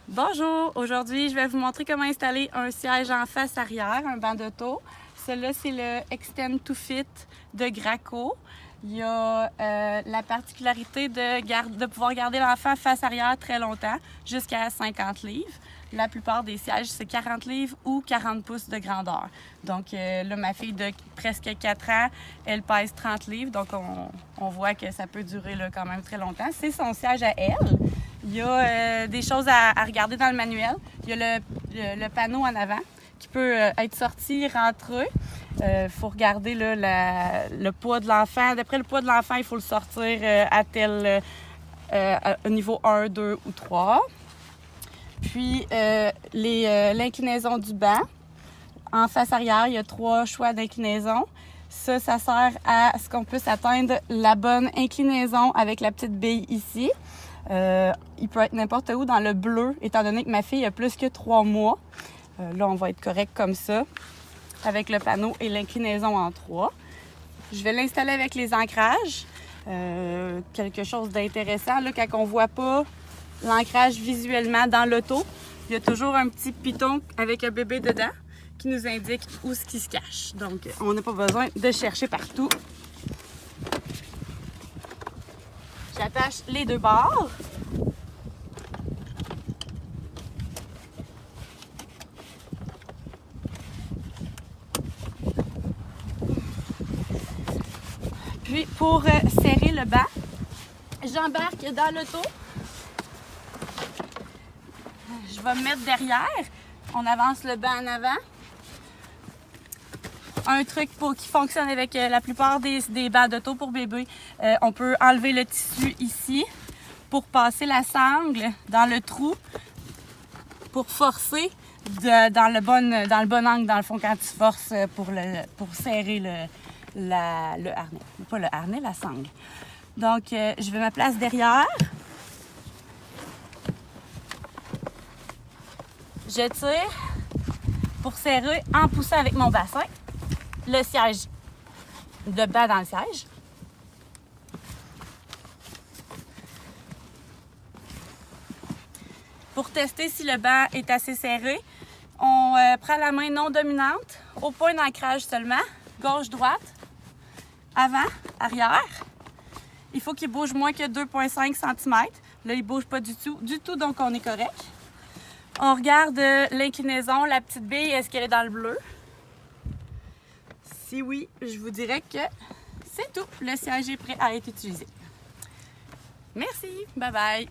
Bonjour! Aujourd'hui, je vais vous montrer comment installer un siège en face arrière, un banc d'auto. Celui-là, c'est le Extend to Fit de Graco. Il y a la particularité de pouvoir garder l'enfant face arrière très longtemps, jusqu'à 50 livres. La plupart des sièges, c'est 40 livres ou 40 pouces de grandeur. Donc là, ma fille de presque 4 ans, elle pèse 30 livres. Donc on voit que ça peut durer là, quand même très longtemps. C'est son siège à elle. Il y a des choses à regarder dans le manuel. Il y a le panneau en avant qui peut être sorti, rentré. Il faut regarder là, le poids de l'enfant. D'après le poids de l'enfant, il faut le sortir à tel niveau 1, 2 ou 3. Puis l'inclinaison du banc. En face arrière, il y a 3 choix d'inclinaison. Ça sert à ce qu'on puisse atteindre la bonne inclinaison avec la petite bille ici. Il peut être n'importe où dans le bleu, étant donné que ma fille a plus que 3 mois. Là, on va être correct comme ça, avec le panneau et l'inclinaison en 3. Je vais l'installer avec les ancrages. Quelque chose d'intéressant, là, quand on ne voit pas l'ancrage visuellement dans l'auto, il y a toujours un petit piton avec un bébé dedans qui nous indique où ce qui se cache. Donc, on n'a pas besoin de chercher partout. J'attache les 2 bords. Puis, pour serrer le banc, j'embarque dans l'auto. Je vais me mettre derrière. On avance le banc en avant. Un truc qui fonctionne avec la plupart des bancs d'auto pour bébé, on peut enlever le tissu ici pour passer la sangle dans le trou pour forcer dans le bon angle, dans le fond, quand tu forces pour serrer le harnais. Pas le harnais, la sangle. Donc, je vais me placer derrière. Je tire pour serrer en poussant avec mon bassin le siège, le banc dans le siège. Pour tester si le banc est assez serré, on prend la main non dominante au point d'ancrage seulement, gauche-droite, avant, arrière. Il faut qu'il bouge moins que 2,5 cm. Là, il ne bouge pas du tout, donc on est correct. On regarde l'inclinaison, la petite bille, est-ce qu'elle est dans le bleu? Si oui, je vous dirais que c'est tout. Le siège est prêt à être utilisé. Merci, bye bye!